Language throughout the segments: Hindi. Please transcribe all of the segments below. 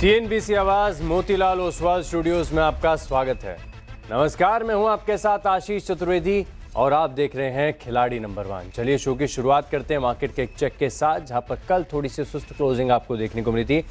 सीएनबीसी आवाज मोतीलाल ओसवाल स्टूडियोज में आपका स्वागत है। नमस्कार, मैं हूं आपके साथ आशीष चतुर्वेदी और आप देख रहे हैं खिलाड़ी नंबर 1। चलिए शो की शुरुआत करते हैं मार्केट के एक चेक के साथ, जहां पर कल थोड़ी सी सुस्त क्लोजिंग आपको देखने को मिली थी,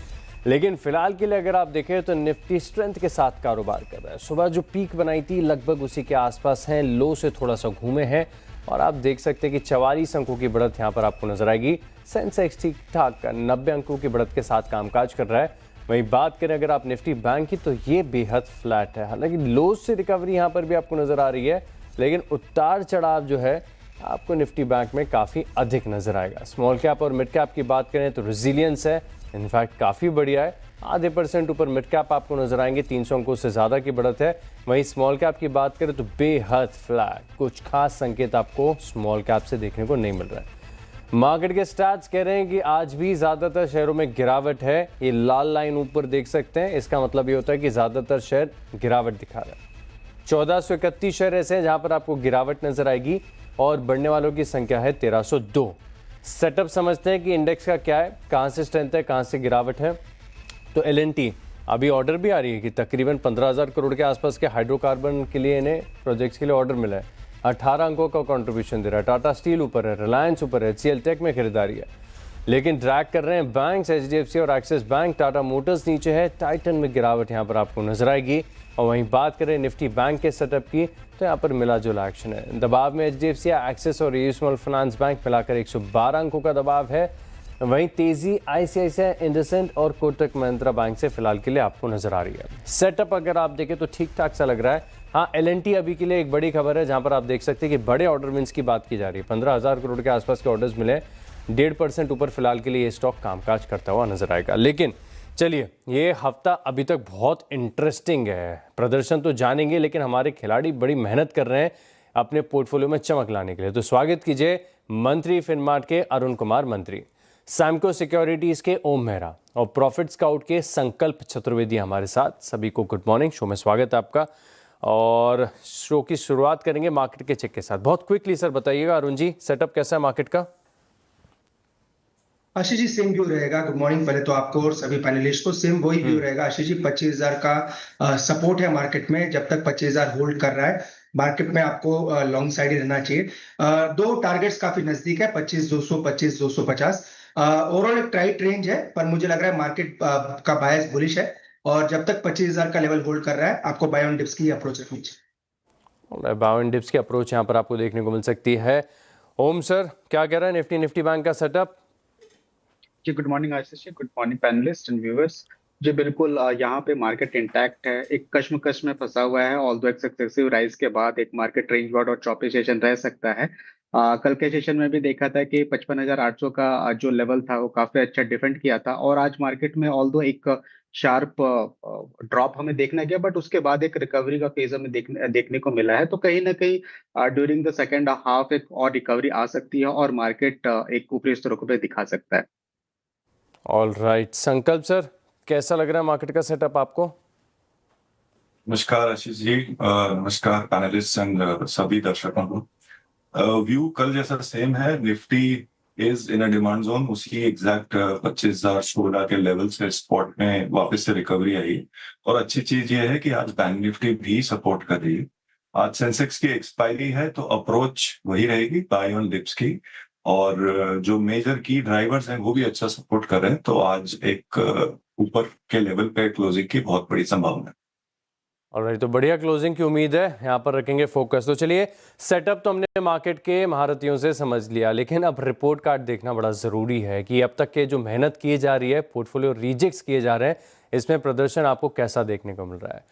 लेकिन फिलहाल के लिए अगर आप देखें तो निफ्टी स्ट्रेंथ के साथ कारोबार कर रहा है। सुबह जो पीक बनाई थी लगभग उसी के आसपास है, लो से थोड़ा सा घूमे हैं और आप देख सकते हैं कि 44 अंकों की बढ़त यहाँ पर आपको नजर आएगी। सेंसेक्स ठीक ठाक 90 अंकों की बढ़त के साथ कामकाज कर रहा है। वहीं बात करें अगर आप निफ्टी बैंक की तो ये बेहद फ्लैट है। हालांकि लो से रिकवरी यहाँ पर भी आपको नजर आ रही है, लेकिन उतार चढ़ाव जो है आपको निफ्टी बैंक में काफ़ी अधिक नजर आएगा। स्मॉल कैप और मिड कैप की बात करें तो रेजिलियंस है, इनफैक्ट काफ़ी बढ़िया है। आधे % ऊपर मिड कैप आपको नजर आएंगे, 300 अंकों से ज़्यादा की बढ़त है। वहीं स्मॉल कैप की बात करें तो बेहद फ्लैट, कुछ खास संकेत आपको स्मॉल कैप से देखने को नहीं मिल रहा है। मार्केट के स्टैट्स कह रहे हैं कि आज भी ज़्यादातर शेयरों में गिरावट है। ये लाल लाइन ऊपर देख सकते हैं, इसका मतलब ये होता है कि ज़्यादातर शेयर गिरावट दिखा रहा है। 1431 शेयर ऐसे हैं जहां पर आपको गिरावट नजर आएगी और बढ़ने वालों की संख्या है 1302। सेटअप समझते हैं कि इंडेक्स का क्या है, कहां से स्ट्रेंथ है, कहां से गिरावट है। तो एल&टी अभी ऑर्डर भी आ रही है कि तकरीबन 15,000 करोड़ के आसपास के हाइड्रोकार्बन के लिए इन्हें प्रोजेक्ट्स के लिए ऑर्डर मिला है। 18 अंकों का कंट्रीब्यूशन दे रहा है। टाटा स्टील ऊपर है, रिलायंस ऊपर है, HCL टेक में खरीदारी है, लेकिन ड्रैग कर रहे हैं बैंक्स, HDFC और एक्सिस बैंक। टाटा मोटर्स नीचे है, टाइटन में गिरावट यहाँ पर आपको नजर आएगी। और वहीं बात करें निफ्टी बैंक के सेटअप की तो यहाँ पर मिला जुला एक्शन है। दबाव में HDFC, एक्सिस और AU स्मॉल फाइनेंस बैंक मिलाकर 112 अंकों का दबाव है। वहीं तेजी ICICI, इंडसइंड और कोटक महिंद्रा बैंक से फिलहाल के लिए आपको नजर आ रही है। सेटअप अगर आप देखें तो ठीक ठाक सा लग रहा है। हाँ, एल&टी अभी के लिए एक बड़ी खबर है, जहां पर आप देख सकते हैं कि बड़े ऑर्डर विंस की बात की जा रही है। 15,000 करोड़ के आसपास के ऑर्डर्स मिले, 1.5% ऊपर फिलहाल के लिए ये स्टॉक कामकाज करता हुआ नजर आएगा। लेकिन चलिए, ये हफ्ता अभी तक बहुत इंटरेस्टिंग है। प्रदर्शन तो जानेंगे, लेकिन हमारे खिलाड़ी बड़ी मेहनत कर रहे हैं अपने पोर्टफोलियो में चमक लाने के लिए। तो स्वागत कीजिए मंत्री फिनमार्ट के अरुण कुमार मंत्री, सैमको सिक्योरिटीज के ओम मेहरा और प्रॉफिट स्काउट के संकल्प चतुर्वेदी हमारे साथ। सभी को गुड मॉर्निंग, शो में स्वागत है आपका। और शो की शुरुआत करेंगे मार्केट के चेक के साथ। बहुत क्विकली सर बताइएगा अरुण जी, सेटअप कैसा है मार्केट का? आशीष जी सेम व्यू रहेगा। गुड मॉर्निंग पहले तो आपको और सभी पैनलिस्ट को। सेम वही व्यू रहेगा आशीष जी। 25,000 का सपोर्ट है मार्केट में। जब तक 25,000 होल्ड कर रहा है मार्केट में आपको लॉन्ग साइड ही रहना चाहिए। दो टारगेट्स काफी नजदीक है, 25,200, 25,250। ओवरऑल एक टाइट रेंज है, पर मुझे लग रहा है मार्केट का बायस बुलिश है और जब तक 25,000 का लेवल होल्ड कर रहा है आपको बाय ऑन डिप्स की अप्रोच रखनी चाहिए। बाय ऑन डिप्स की अप्रोच यहाँ पर आपको देखने को मिल सकती है। ओम सर क्या कह रहा है निफ्टी बैंक का सेटअप? जी good morning Ashish ji, good morning panelists and viewers. जी बिल्कुल, यहाँ पे मार्केट इंटैक्ट है, एक कश्मकश में फंसा हुआ है। ऑल्दो एक सक्सेसिव राइज के बाद एक मार्केट रेंज बाउंड और चॉपी सेशन रह सकता है। कल के सेशन में भी देखा था कि 55,800 का जो लेवल था वो काफी अच्छा डिफेंड किया था और आज मार्केट में ऑल्दो एक शार्प ड्रॉप हमें देखना गया, बट उसके बाद एक रिकवरी का फेज हमें देखने को मिला है। तो कहीं ना कहीं ड्यूरिंग द सेकेंड हाफ एक और रिकवरी आ सकती है और मार्केट एक ऊपरी स्तरों पे दिखा सकता है। ऑल राइट, संकल्प सर कैसा लग रहा है मार्केट का सेटअप आपको? नमस्कार आशीष जी, नमस्कार पैनलिस्ट एंड सभी दर्शकों को। व्यू कल जैसा सेम है। Nifty is in a demand zone, उसकी एग्जैक्ट 25,016 के लेवल से स्पॉट में वापस से रिकवरी आई। और अच्छी चीज ये है कि आज बैंक निफ्टी भी सपोर्ट कर रही है। आज सेंसेक्स की एक्सपायरी है तो अप्रोच वही रहेगी, बाय ऑन डिप्स की। और जो मेजर की ड्राइवर्स हैं वो भी अच्छा सपोर्ट कर रहे हैं, तो आज एक ऊपर के लेवल पे क्लोजिंग की बहुत बड़ी संभावना है। ऑलराइट, तो बढ़िया क्लोजिंग की उम्मीद है, यहाँ पर रखेंगे फोकस। तो चलिए, सेटअप तो हमने मार्केट के महारथियों से समझ लिया, लेकिन अब रिपोर्ट कार्ड देखना बड़ा ज़रूरी है कि अब तक के जो मेहनत की जा रही है, पोर्टफोलियो रिजेक्ट्स किए जा रहे हैं, इसमें प्रदर्शन आपको कैसा देखने को मिल रहा है।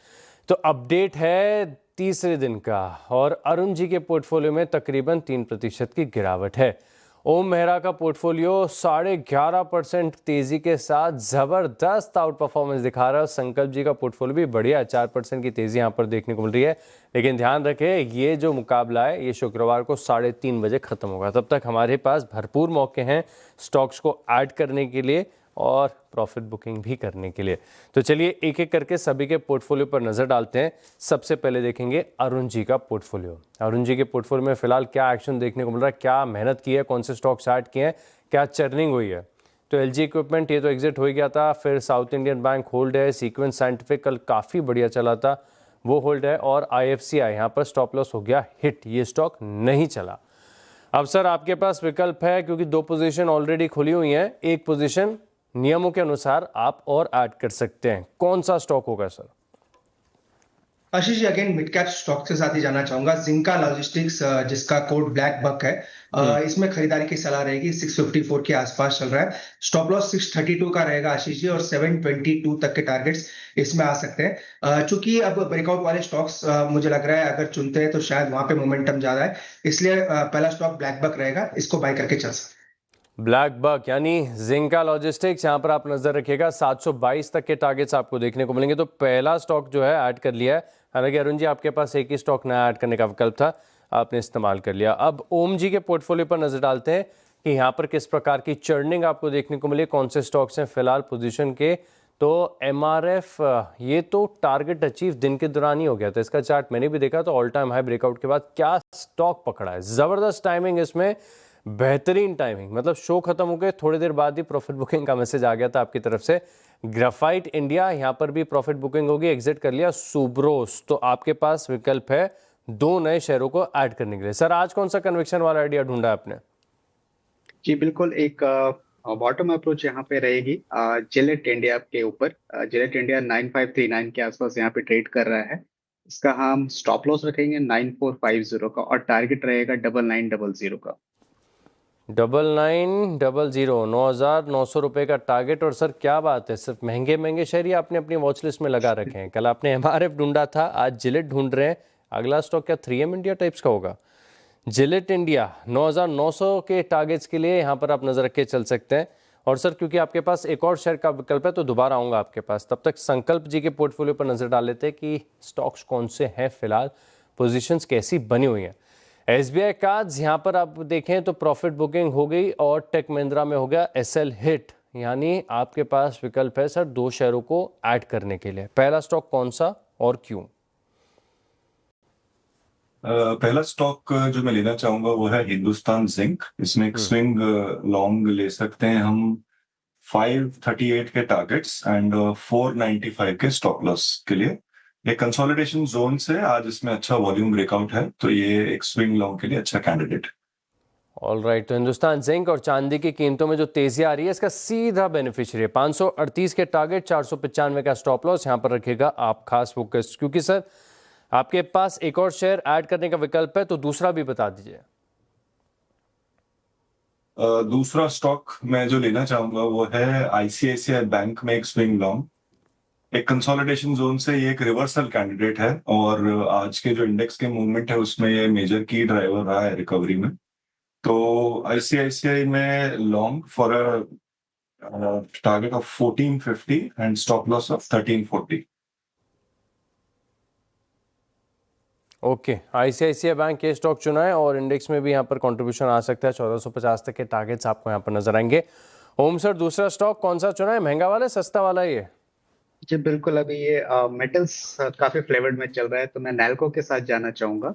तो अपडेट है तीसरे दिन का और अरुण जी के पोर्टफोलियो में तकरीबन 3% की गिरावट है। ओम मेहरा का पोर्टफोलियो 11.5% तेजी के साथ जबरदस्त आउट परफॉर्मेंस दिखा रहा है। संकल्प जी का पोर्टफोलियो भी बढ़िया, 4% की तेजी यहां पर देखने को मिल रही है। लेकिन ध्यान रखें, ये जो मुकाबला है ये शुक्रवार को 3:30 बजे खत्म होगा। तब तक हमारे पास भरपूर मौके हैं स्टॉक्स को ऐड करने के लिए और प्रॉफिट बुकिंग भी करने के लिए। तो चलिए एक एक करके सभी के पोर्टफोलियो पर नजर डालते हैं। सबसे पहले देखेंगे अरुण जी का पोर्टफोलियो। अरुण जी के पोर्टफोलियो में फिलहाल क्या एक्शन देखने को मिल रहा है, क्या मेहनत की है, कौन से स्टॉक्स ऐड किए हैं, क्या चर्निंग हुई है, तो एलजी इक्विपमेंट ये तो एग्जिट हो ही गया था, फिर साउथ इंडियन बैंक होल्ड है, सीक्वेंस साइंटिफिक कल काफ़ी बढ़िया चला था वो होल्ड है, और आईएफसीआई यहाँ पर स्टॉप लॉस हो गया हिट, ये स्टॉक नहीं चला। अब सर आपके पास विकल्प है, क्योंकि 2 पोजीशन ऑलरेडी खुली हुई हैं, 1 पोजीशन नियमों के अनुसार आप और ऐड कर सकते हैं। कौन सा स्टॉक होगा sir? Ashish ji, again mid cap stock के साथ ही जाना चाहूंगा। जिंका लॉजिस्टिक्स, जिसका कोड ब्लैक बक है, इसमें खरीदारी की सलाह रहेगी। 654 के आसपास चल रहा है। स्टॉप लॉस 632 का रहेगा आशीष जी, और 722 तक के टारगेट्स इसमें आ सकते हैं। चूंकि अब ब्रेकआउट वाले स्टॉक्स मुझे लग रहा है अगर चुनते हैं तो शायद वहां पे मोमेंटम ज्यादा है, इसलिए पहला स्टॉक ब्लैक बक रहेगा, इसको बाय करके चल सकते हैं। ब्लैक बक यानी जिंका लॉजिस्टिक्स, यहाँ पर आप नजर रखिएगा, 722 तक के टारगेट्स आपको देखने को मिलेंगे। तो पहला स्टॉक जो है ऐड कर लिया है। हालांकि अरुण जी आपके पास एक ही स्टॉक नया ऐड करने का विकल्प था, आपने इस्तेमाल कर लिया। अब ओम जी के पोर्टफोलियो पर नजर डालते हैं कि यहाँ पर किस प्रकार की चर्निंग आपको देखने को मिली, कौन से स्टॉक्स हैं फिलहाल पोजीशन के। तो एमआरएफ, ये तो टारगेट अचीव दिन के दौरान ही हो गया था, इसका चार्ट मैंने भी देखा, तो ऑल टाइम हाई ब्रेकआउट के बाद क्या स्टॉक पकड़ा है, जबरदस्त टाइमिंग इसमें, बेहतरीन टाइमिंग, मतलब शो खत्म हो गए थोड़ी देर बाद ही प्रॉफिट बुकिंग का मैसेज आ गया था आपकी तरफ से। ग्राफाइट इंडिया, यहाँ पर भी प्रॉफिट बुकिंग होगी, एग्जिट कर लिया। सुब्रोस, तो आपके पास विकल्प है 2 नए शेयरों को ऐड करने के लिए। सर आज कौन सा कन्विक्शन वाला आइडिया ढूंढा आपने? जी बिल्कुल, एक बॉटम अप्रोच यहाँ पे रहेगी जिलेट इंडिया के ऊपर। जिलेट इंडिया 9539 के आसपास यहाँ पे ट्रेड कर रहा है। इसका हम स्टॉप लॉस रखेंगे 9450 का, और टारगेट रहेगा 9900 का। 9900, 9,900 रुपये का टारगेट। और सर क्या बात है, सिर्फ महंगे महंगे शेयर ही आपने अपनी वॉच लिस्ट में लगा रखे हैं। कल आपने एमआरएफ ढूंढा था, आज जिलेट ढूंढ रहे हैं। अगला स्टॉक क्या 3M इंडिया टाइप्स का होगा? जिलेट इंडिया 9,900 के टारगेट्स के लिए यहाँ पर आप नजर रख के चल सकते हैं। और सर क्योंकि आपके पास एक और शेयर का विकल्प है तो दोबारा आऊँगा आपके पास, तब तक संकल्प जी के पोर्टफोलियो पर नजर डाल लेते हैं कि स्टॉक्स कौन से हैं फिलहाल, पोजिशंस कैसी बनी हुई हैं। SBI कार्ड्स, यहाँ पर आप देखें तो प्रॉफिट बुकिंग हो गई, और टेक महिंद्रा में हो गया SL हिट, यानी आपके पास विकल्प है सर 2 शेयरों को ऐड करने के लिए। पहला स्टॉक कौन सा और क्यों? पहला स्टॉक जो मैं लेना चाहूंगा वो है हिंदुस्तान जिंक। इसमें एक स्विंग लॉन्ग ले सकते हैं हम 538 के टारगेट्स एंड 495 के स्टॉप लॉस के लिए। एक कंसोलिडेशन जोन से आज इसमें अच्छा वॉल्यूम ब्रेकआउट है, तो ये एक स्विंग लॉन्ग के लिए अच्छा कैंडिडेट। ऑल राइट, तो हिंदुस्तान जिंक और चांदी की कीमतों में जो तेजी आ रही है, इसका सीधा बेनिफिशियरी है 538 के टारगेट, 495 का स्टॉप लॉस। यहाँ पर रखिएगा आप खास फोकस, क्योंकि सर आपके पास एक और शेयर ऐड करने का विकल्प है, तो दूसरा भी बता दीजिए। दूसरा स्टॉक मैं जो लेना चाहूंगा वो है आईसीआईसीआई बैंक में एक स्विंग लॉन्ग। एक कंसोलिडेशन जोन से ये एक रिवर्सल कैंडिडेट है, और आज के जो इंडेक्स के मूवमेंट है उसमें ये मेजर की ड्राइवर रहा है रिकवरी में। तो आईसीआईसीआई में long for a target of 1450 and stop loss of 1340। Okay, ICICI bank के स्टॉक चुना है, और इंडेक्स में भी यहाँ पर कंट्रीब्यूशन आ सकता है। 1450 तक के टारगेट्स आपको यहाँ पर नजर आएंगे। ओम सर दूसरा स्टॉक कौन सा चुना है, महंगा वाला सस्ता वाला? ये जी बिल्कुल, अभी ये मेटल्स काफी फ्लेवर्ड में चल रहा है, तो मैं नैल्को के साथ जाना चाहूंगा।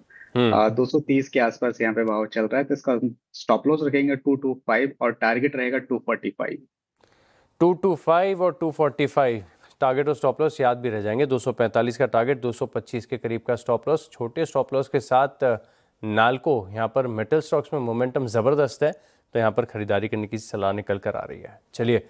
230 के आसपास यहाँ पे भाव चल रहा है, तो इसका स्टॉप लॉस रखेंगे 225 और टारगेट रहेगा 245। 225 और 245 टारगेट और स्टॉप लॉस याद भी रह जाएंगे। 245 का टारगेट, 225 के करीब का स्टॉप लॉस। छोटे स्टॉप लॉस के साथ नाल्को, यहाँ पर मेटल स्टॉक्स में मोमेंटम ज़बरदस्त है, तो यहाँ पर खरीदारी करने की सलाह निकल कर आ रही है। चलिए,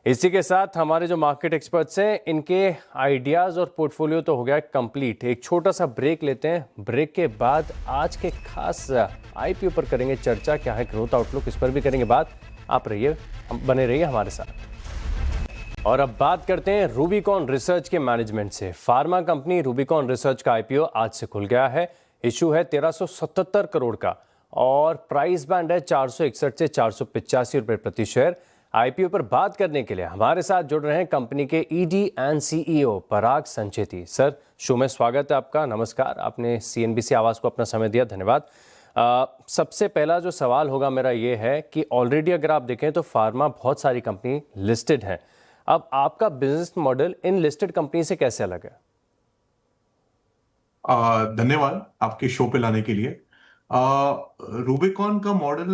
इसी के साथ हमारे जो मार्केट एक्सपर्ट्स हैं इनके आइडियाज़ और पोर्टफोलियो तो हो गया कंप्लीट। एक छोटा सा ब्रेक लेते हैं, ब्रेक के बाद आज के खास आईपीओ पर करेंगे चर्चा, क्या है ग्रोथ आउटलुक, इस पर भी करेंगे बात। आप बने रहिए हमारे साथ। और अब बात करते हैं रूबिकॉन रिसर्च के मैनेजमेंट से। फार्मा कंपनी रूबिकॉन रिसर्च का आईपीओ आज से खुल गया है। इशू है 1377 करोड़ का, और प्राइस बैंड है 461 से 485 रुपये प्रति शेयर। आईपीओ पर बात करने के लिए हमारे साथ जुड़ रहे हैं कंपनी के ED and CEO Parag Sancheti. Sir show में स्वागत है आपका, नमस्कार। आपने सीएनबीसी आवाज़ को अपना समय दिया, धन्यवाद। सबसे पहला जो सवाल होगा मेरा ये है कि ऑलरेडी अगर आप देखें तो फार्मा बहुत सारी कंपनी लिस्टेड हैं, अब आपका बिजनेस मॉडल इन लिस्टेड कंपनी से कैसे अलग है? धन्यवाद आपके शो पे लाने के लिए। रूबिकॉन का मॉडल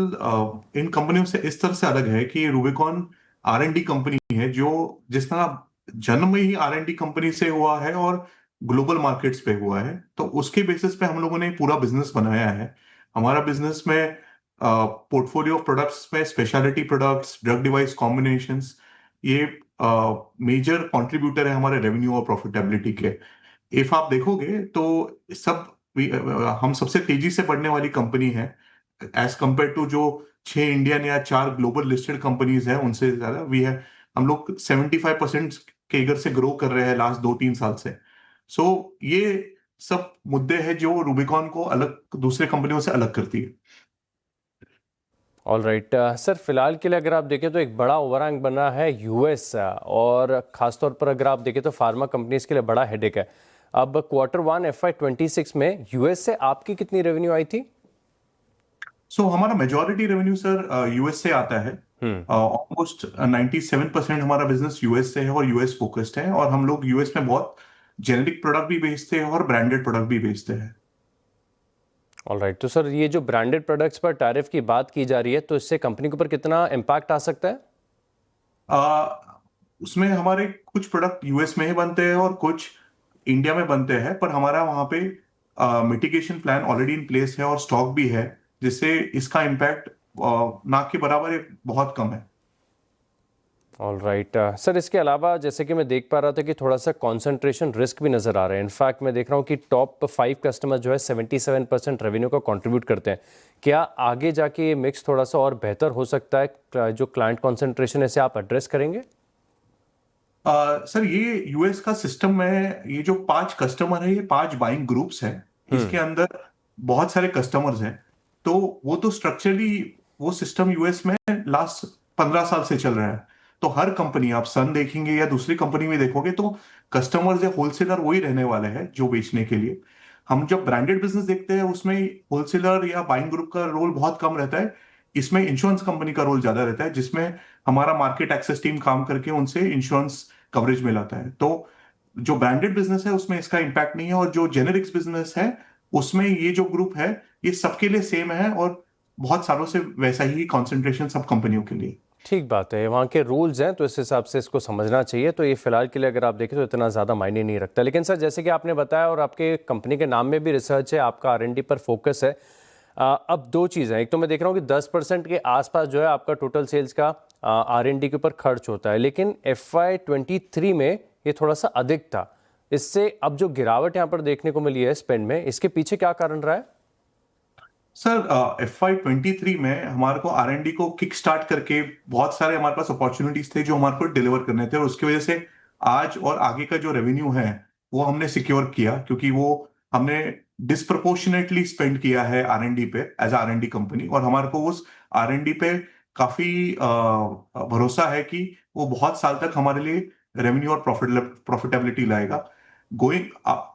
इन कंपनियों से इस तरह से अलग है कि रूबिकॉन R&D कंपनी है जो जिसका जन्म ही R&D कंपनी से हुआ है और ग्लोबल मार्केट्स पे हुआ है। तो उसके बेसिस पे हम लोगों ने पूरा बिजनेस बनाया है। हमारा बिजनेस में पोर्टफोलियो ऑफ प्रोडक्ट्स में speciality products, drug device combinations, ये मेजर कंट्रीब्यूटर है हमारे रेवेन्यू और प्रॉफिटेबिलिटी के। इफ आप देखोगे तो सब हम सबसे तेजी से बढ़ने वाली कंपनी है एज कंपेयर टू जो 6 इंडियन या 4 ग्लोबल लिस्टेड कंपनीज है उनसे ज्यादा वी है। हम लोग 75% के इधर से ग्रो कर रहे हैं लास्ट 2-3 साल से। सो ये सब मुद्दे हैं जो रूबिकॉन को अलग दूसरे कंपनियों से अलग करती है। ऑल राइट सर, फिलहाल के लिए अगर आप देखें तो एक बड़ा ओवरहैंग बना है यूएस, और खासतौर पर अगर आप देखें तो फार्मा कंपनीज के लिए बड़ा हेडेक है। अब Q1 FY26 में यूएस से आपकी कितनी रेवेन्यू आई थी? सो हमारा मेजॉरिटी रेवेन्यू सर यूएस से आता है। ऑलमोस्ट 97% हमारा बिजनेस यूएस से है और यूएस फोकस्ड है, और हम लोग यूएस में बहुत जेनेरिक प्रोडक्ट भी बेचते हैं और ब्रांडेड प्रोडक्ट भी बेचते हैं। ऑल राइट, तो सर ये जो ब्रांडेड प्रोडक्ट्स पर टैरिफ की बात की जा रही है तो इससे कंपनी के ऊपर कितना इम्पैक्ट आ सकता है? उसमें हमारे कुछ प्रोडक्ट यूएस में ही बनते हैं और कुछ इंडिया में बनते हैं, पर हमारा वहां पे mitigation plan already in place है और स्टॉक भी है, जिससे इसका इम्पैक्ट ना के बराबर बहुत कम है। ऑल राइट सर, इसके अलावा जैसे कि मैं देख पा रहा था कि थोड़ा सा कंसंट्रेशन रिस्क भी नज़र आ रहा है। इनफैक्ट मैं देख रहा हूँ कि टॉप 5 कस्टमर जो है 77% रेवेन्यू का कंट्रीब्यूट करते हैं। क्या आगे जाके ये मिक्स थोड़ा सा और बेहतर हो सकता है? जो क्लाइंट कंसंट्रेशन है इसे आप एड्रेस करेंगे? सर ये यूएस का सिस्टम में ये जो 5 कस्टमर है, ये 5 बाइंग ग्रुप्स हैं। इसके अंदर बहुत सारे कस्टमर्स हैं, तो वो तो स्ट्रक्चरली वो सिस्टम यूएस में लास्ट 15 साल से चल रहा है। तो हर कंपनी, आप सन देखेंगे या दूसरी कंपनी में देखोगे, तो कस्टमर्स या होलसेलर वही रहने वाले हैं जो बेचने के लिए। हम जब ब्रांडेड बिजनेस देखते हैं उसमें होलसेलर या बाइंग ग्रुप का रोल बहुत कम रहता है। इसमें इंश्योरेंस कंपनी का रोल ज्यादा रहता है, जिसमें हमारा मार्केट एक्सेस टीम काम करके उनसे इंश्योरेंस कवरेज मिलाता है। तो जो ब्रांडेड बिजनेस है उसमें इसका इम्पैक्ट नहीं है, और जो जेनेरिक्स बिजनेस है उसमें ये जो ग्रुप है ये सबके लिए सेम है और बहुत सालों से वैसा ही कॉन्सेंट्रेशन सब कंपनियों के लिए। ठीक बात है, वहाँ के रूल्स हैं तो इस हिसाब से इसको समझना चाहिए। तो ये फिलहाल के लिए अगर आप देखें तो इतना ज़्यादा मायने नहीं रखता। लेकिन सर जैसे कि आपने बताया और आपके कंपनी के नाम में भी रिसर्च है, आपका R&D पर फोकस है। अब 2 चीज़ें, एक तो मैं देख रहा हूँ कि 10% के आसपास जो है आपका टोटल सेल्स का R&D के ऊपर खर्च होता है, लेकिन FY23 में ये थोड़ा सा अधिक था। इससे अब जो गिरावट यहाँ पर देखने को मिली है स्पेंड में, इसके पीछे क्या कारण रहा है? सर FY23 में हमारे को R&D को किक स्टार्ट करके बहुत सारे हमारे पास अपॉर्चुनिटीज थे जो हमारे को डिलीवर करने थे, और उसकी वजह से आज और आगे का जो रेवेन्यू है वो हमने सिक्योर किया, क्योंकि वो हमने डिस्प्रपोर्शनेटली स्पेंड किया है R&D पे एज R&D कंपनी, और हमारे को उस R&D पे काफी भरोसा है कि वो बहुत साल तक हमारे लिए रेवेन्यू और प्रॉफिटेबिलिटी लाएगा। गोइंग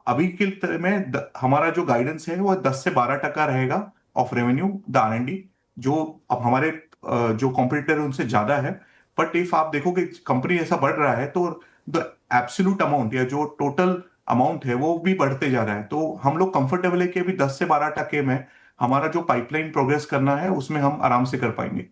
अभी के में हमारा जो गाइडेंस है वो 10 से 12% रहेगा ऑफ रेवेन्यू द R&D, जो अब हमारे जो कॉम्पिटिटर है उनसे ज्यादा है। बट इफ आप देखोगे कंपनी ऐसा बढ़ रहा है तो द एब्सोल्यूट अमाउंट या जो टोटल अमाउंट है वो भी बढ़ते जा रहा है। तो हम लोग कंफर्टेबल है कि अभी 10 से 12% में हमारा जो पाइपलाइन प्रोग्रेस करना है उसमें हम आराम से कर पाएंगे।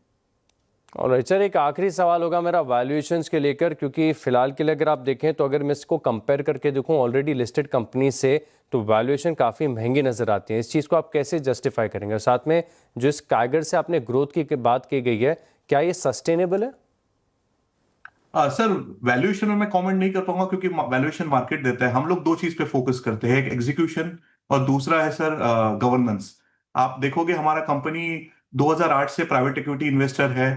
ऑलराइट सर, एक आखिरी सवाल होगा मेरा वैल्यूएशंस के लेकर, क्योंकि फिलहाल के लिए अगर आप देखें तो अगर मैं इसको कंपेयर करके देखूं ऑलरेडी लिस्टेड कंपनी से, तो वैल्यूएशन काफ़ी महंगी नज़र आती है। इस चीज़ को आप कैसे जस्टिफाई करेंगे? और साथ में जो इस काइगर से आपने ग्रोथ की बात की गई है, क्या ये सस्टेनेबल है? सर वैल्यूएशन में मैं कमेंट नहीं कर पाऊंगा, क्योंकि वैल्यूएशन मार्केट देता है। हम लोग 2 चीज पे फोकस करते हैं, एक एग्जीक्यूशन और दूसरा है सर गवर्नेंस। आप देखोगे हमारा कंपनी 2008 से प्राइवेट इक्विटी इन्वेस्टर है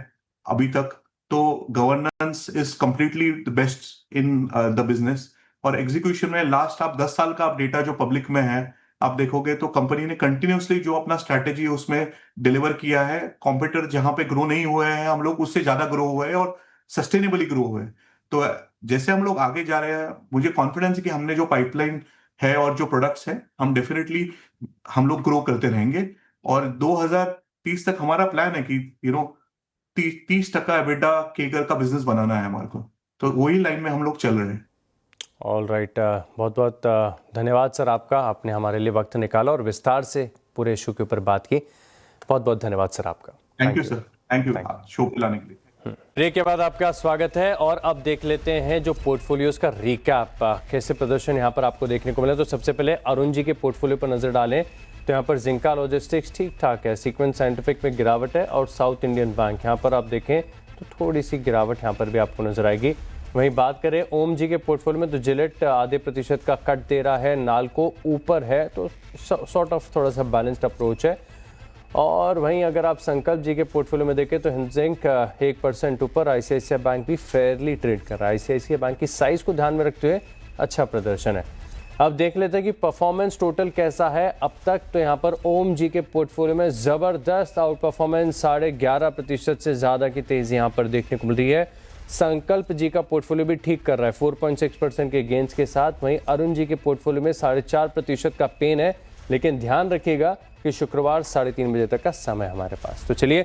अभी तक, तो governance is completely the best in the business. और एग्जीक्यूशन में लास्ट आप 10 साल का आप डेटा जो पब्लिक में है आप देखोगे तो कंपनी ने कंटिन्यूसली जो अपना स्ट्रैटेजी है उसमें डिलीवर किया है। कॉम्पिटिटर जहां पे ग्रो नहीं हुए हैं हम लोग उससे ज्यादा ग्रो हुए हैं और सस्टेनेबली ग्रो हुए। तो जैसे हम लोग आगे जा रहे हैं मुझे कॉन्फिडेंस है कि हमने जो पाइपलाइन है और जो प्रोडक्ट्स हैं हम डेफिनेटली हम लोग ग्रो करते रहेंगे। और 2030 तक हमारा प्लान है कि 30% EBITDA केकर का बिजनेस बनाना है हमारे को, तो वही लाइन में हम लोग चल रहे हैं। ऑल राइट, बहुत बहुत धन्यवाद सर आपका, आपने हमारे लिए वक्त निकाला और विस्तार से पूरे इशू के ऊपर बात की। बहुत बहुत धन्यवाद सर आपका। Thank you sir, thank you show पे लाने के लिए। ब्रेक के बाद आपका स्वागत है और अब देख लेते हैं जो पोर्टफोलियोज का रिकैप कैसे प्रदर्शन यहाँ पर आपको देखने को मिला। तो सबसे पहले अरुण जी के पोर्टफोलियो पर नजर डालें तो यहाँ पर जिंका लॉजिस्टिक्स ठीक ठाक है, सीक्वेंस साइंटिफिक में गिरावट है और साउथ इंडियन बैंक यहाँ पर आप देखें तो थोड़ी सी गिरावट यहाँ पर भी आपको नजर आएगी। वहीं बात करें ओम जी के पोर्टफोलियो में तो जिलेट आधे प्रतिशत का कट दे रहा है, नालको ऊपर है, तो सॉर्ट ऑफ थोड़ा सा बैलेंस्ड अप्रोच है। और वहीं अगर आप संकल्प जी के पोर्टफोलियो में देखें तो हिंजिंक 1% ऊपर, आईसीआईसीआई बैंक भी फेयरली ट्रेड कर रहा है। आईसीआईसीआई बैंक की साइज को ध्यान में रखते हुए अच्छा प्रदर्शन है। अब देख लेते हैं कि परफॉर्मेंस टोटल कैसा है अब तक। तो यहाँ पर ओम जी के पोर्टफोलियो में ज़बरदस्त आउट परफॉर्मेंस, 11.5% से ज़्यादा की तेज़ी यहाँ पर देखने को मिल रही है। संकल्प जी का पोर्टफोलियो भी ठीक कर रहा है 4.6% के गेंस के साथ। वहीं अरुण जी के पोर्टफोलियो में 4.5% का पेन है, लेकिन ध्यान रखिएगा कि शुक्रवार 3:30 बजे तक का समय हमारे पास। तो चलिए,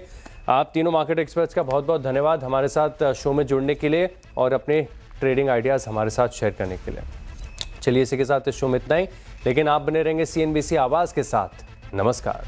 आप तीनों मार्केट एक्सपर्ट्स का बहुत बहुत धन्यवाद हमारे साथ शो में जुड़ने के लिए और अपने ट्रेडिंग आइडियाज़ हमारे साथ शेयर करने के लिए। चलिए, इसी के साथ इस शो में इतना ही, लेकिन आप बने रहेंगे CNBC आवाज़ के साथ। नमस्कार।